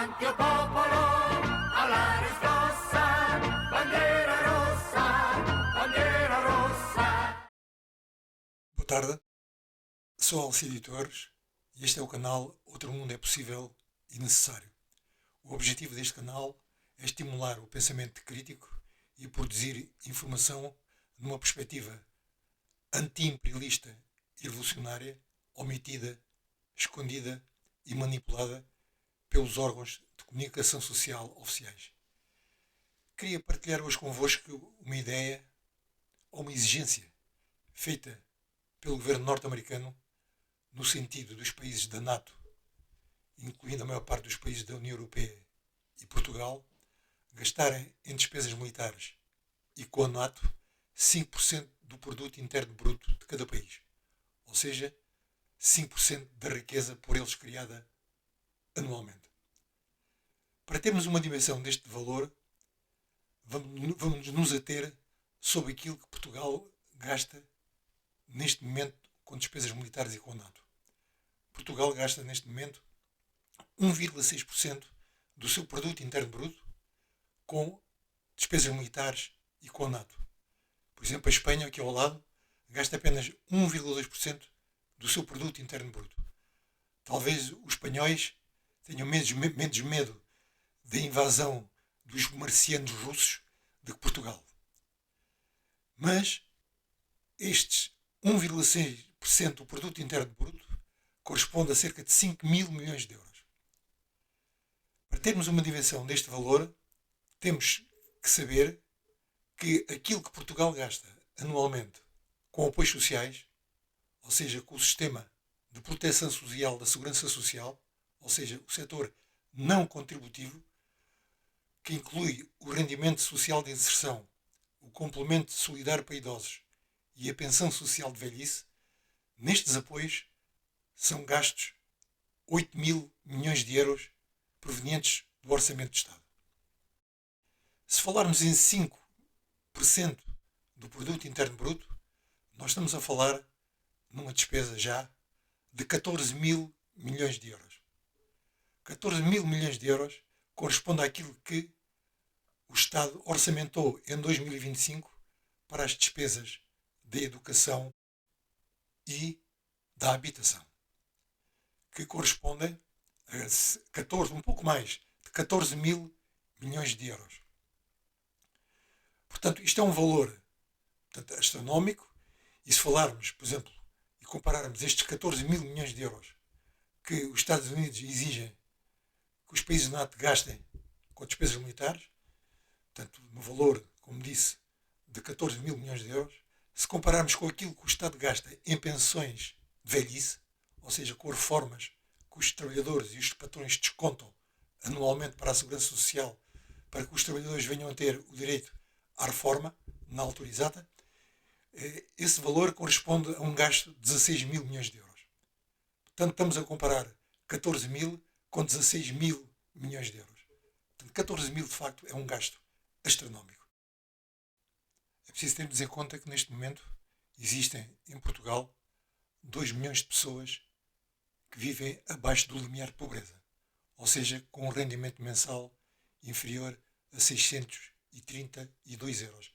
Avanti o popolo, alla riscossa, bandiera rossa, bandiera rossa. Boa tarde, sou Alcídio Torres e este é o canal Outro Mundo é Possível e Necessário. O objetivo deste canal é estimular o pensamento crítico e produzir informação numa perspectiva anti-imperialista e revolucionária, omitida, escondida e manipulada pelos órgãos de comunicação social oficiais. Queria partilhar hoje convosco uma ideia ou uma exigência feita pelo governo norte-americano no sentido dos países da NATO, incluindo a maior parte dos países da União Europeia e Portugal, gastarem em despesas militares e com a NATO 5% do produto interno bruto de cada país, ou seja, 5% da riqueza por eles criada anualmente. Para termos uma dimensão deste valor, vamos nos ater sobre aquilo que Portugal gasta neste momento com despesas militares e com a NATO. Portugal gasta neste momento 1,6% do seu produto interno bruto com despesas militares e com a NATO. Por exemplo, a Espanha, aqui ao lado, gasta apenas 1,2% do seu produto interno bruto. Talvez os espanhóis tenham menos medo da invasão dos marcianos russos do que Portugal. Mas estes 1,6% do produto interno bruto corresponde a cerca de 5 mil milhões de euros. Para termos uma dimensão deste valor, temos que saber que aquilo que Portugal gasta anualmente com apoios sociais, ou seja, com o sistema de proteção social da segurança social, ou seja, o setor não contributivo, que inclui o rendimento social de inserção, o complemento solidário para idosos e a pensão social de velhice, nestes apoios são gastos 8 mil milhões de euros provenientes do Orçamento de Estado. Se falarmos em 5% do produto interno bruto, nós estamos a falar numa despesa já de 14 mil milhões de euros. 14 mil milhões de euros corresponde àquilo que o Estado orçamentou em 2025 para as despesas da educação e da habitação, que correspondem a um pouco mais de 14 mil milhões de euros. Portanto, isto é um valor astronómico, e se falarmos, por exemplo, e compararmos estes 14 mil milhões de euros que os Estados Unidos exigem que os países da NATO gastem com despesas militares, portanto, no valor, como disse, de 14 mil milhões de euros, se compararmos com aquilo que o Estado gasta em pensões de velhice, ou seja, com reformas que os trabalhadores e os patrões descontam anualmente para a Segurança Social, para que os trabalhadores venham a ter o direito à reforma, na altura exata, esse valor corresponde a um gasto de 16 mil milhões de euros. Portanto, estamos a comparar 14 mil com 16 mil milhões de euros. Portanto, 14 mil, de facto, é um gasto astronómico. É preciso termos em conta que, neste momento, existem em Portugal 2 milhões de pessoas que vivem abaixo do limiar de pobreza, ou seja, com um rendimento mensal inferior a 632 euros.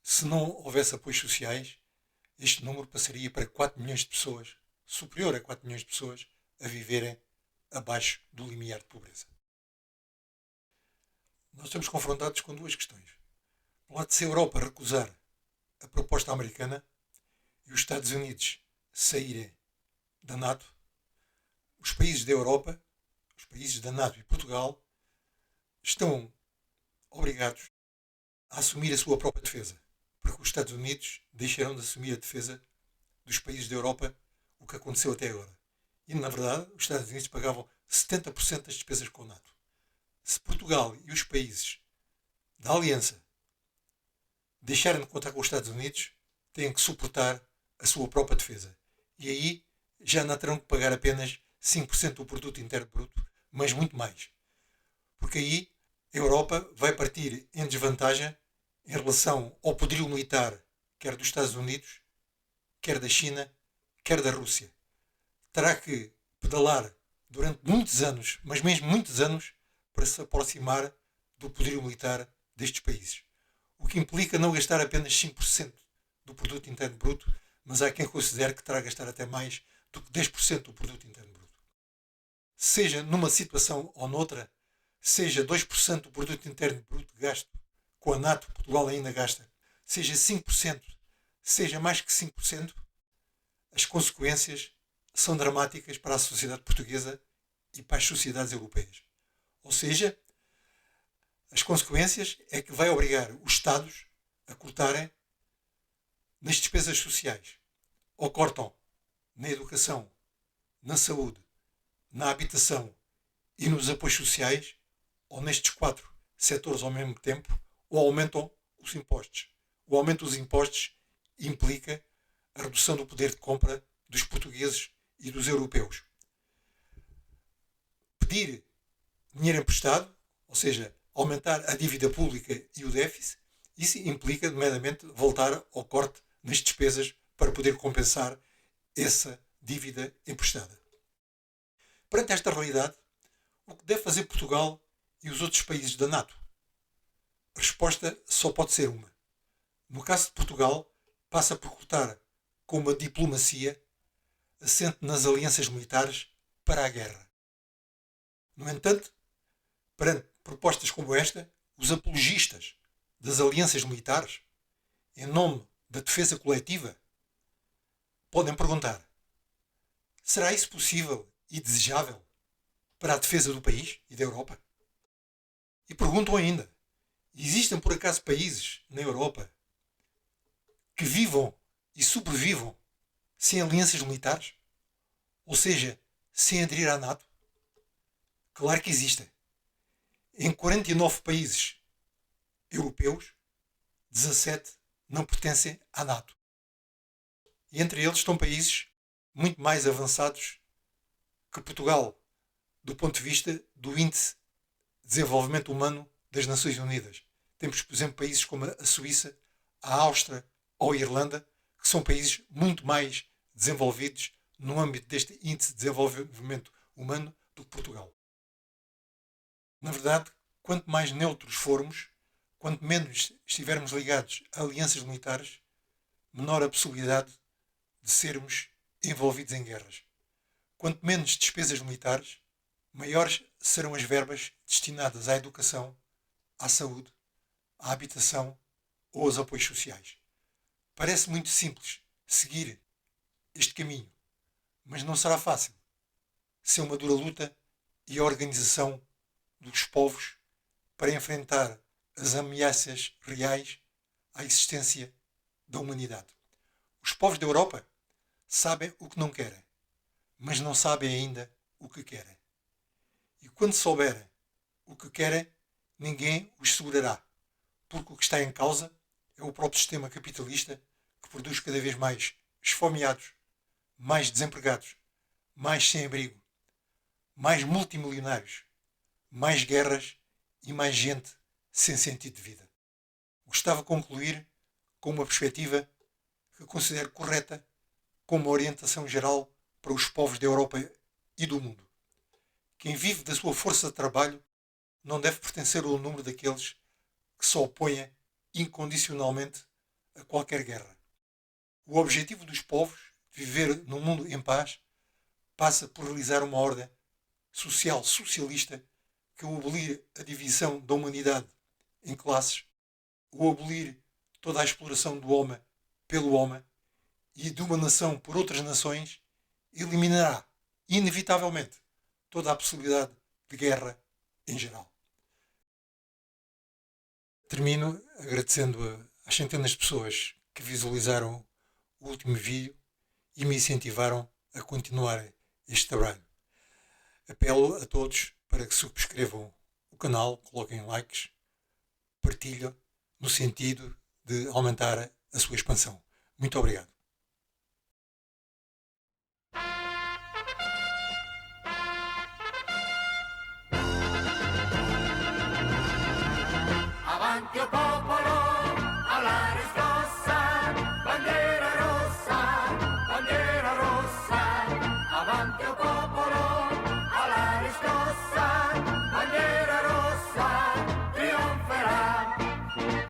Se não houvesse apoios sociais, este número passaria para 4 milhões de pessoas, superior a 4 milhões de pessoas, a viverem abaixo do limiar de pobreza. Nós estamos confrontados com duas questões. Por um lado, se a Europa recusar a proposta americana e os Estados Unidos saírem da NATO, os países da Europa, os países da NATO e Portugal, estão obrigados a assumir a sua própria defesa, porque os Estados Unidos deixarão de assumir a defesa dos países da Europa, o que aconteceu até agora. E, na verdade, os Estados Unidos pagavam 70% das despesas com a NATO. Se Portugal e os países da Aliança deixarem de contar com os Estados Unidos, têm que suportar a sua própria defesa. E aí já não terão que pagar apenas 5% do produto interno bruto, mas muito mais. Porque aí a Europa vai partir em desvantagem em relação ao poderio militar, quer dos Estados Unidos, quer da China, quer da Rússia. Terá que pedalar durante muitos anos, mas mesmo muitos anos, para se aproximar do poderio militar destes países. O que implica não gastar apenas 5% do produto interno bruto, mas há quem considere que terá a gastar até mais do que 10% do produto interno bruto. Seja numa situação ou noutra, seja 2% do produto interno bruto gasto com a NATO, Portugal ainda gasta, seja 5%, seja mais que 5%, as consequências são dramáticas para a sociedade portuguesa e para as sociedades europeias. Ou seja, as consequências é que vai obrigar os Estados a cortarem nas despesas sociais. Ou cortam na educação, na saúde, na habitação e nos apoios sociais, ou nestes 4 setores ao mesmo tempo, ou aumentam os impostos. O aumento dos impostos implica a redução do poder de compra dos portugueses e dos europeus. Pedir dinheiro emprestado, ou seja, aumentar a dívida pública e o déficit, isso implica, nomeadamente, voltar ao corte nas despesas para poder compensar essa dívida emprestada. Perante esta realidade, o que deve fazer Portugal e os outros países da NATO? A resposta só pode ser uma. No caso de Portugal, passa por cortar com uma diplomacia assente nas alianças militares para a guerra. No entanto, perante propostas como esta, os apologistas das alianças militares, em nome da defesa coletiva, podem perguntar: será isso possível e desejável para a defesa do país e da Europa? E perguntam ainda: existem por acaso países na Europa que vivam e sobrevivam sem alianças militares? Ou seja, sem aderir à NATO? Claro que existem. Em 49 países europeus, 17 não pertencem à NATO. E entre eles estão países muito mais avançados que Portugal, do ponto de vista do Índice de Desenvolvimento Humano das Nações Unidas. Temos, por exemplo, países como a Suíça, a Áustria ou a Irlanda, que são países muito mais desenvolvidos no âmbito deste Índice de Desenvolvimento Humano do que Portugal. Na verdade, quanto mais neutros formos, quanto menos estivermos ligados a alianças militares, menor a possibilidade de sermos envolvidos em guerras. Quanto menos despesas militares, maiores serão as verbas destinadas à educação, à saúde, à habitação ou aos apoios sociais. Parece muito simples seguir este caminho, mas não será fácil. Ser uma dura luta e a organização dos povos para enfrentar as ameaças reais à existência da humanidade. Os povos da Europa sabem o que não querem, mas não sabem ainda o que querem. E quando souberem o que querem, ninguém os segurará, porque o que está em causa é o próprio sistema capitalista que produz cada vez mais esfomeados, mais desempregados, mais sem abrigo, mais multimilionários, mais guerras e mais gente sem sentido de vida. Gostava de concluir com uma perspectiva que considero correta como uma orientação geral para os povos da Europa e do mundo. Quem vive da sua força de trabalho não deve pertencer ao número daqueles que se opõem incondicionalmente a qualquer guerra. O objetivo dos povos de viver num mundo em paz passa por realizar uma ordem social socialista que abolir a divisão da humanidade em classes, o abolir toda a exploração do homem pelo homem e de uma nação por outras nações, eliminará, inevitavelmente, toda a possibilidade de guerra em geral. Termino agradecendo às centenas de pessoas que visualizaram o último vídeo e me incentivaram a continuar este trabalho. Apelo a todos para que subscrevam o canal, coloquem likes, partilhem no sentido de aumentar a sua expansão. Muito obrigado. Avanti o popolo!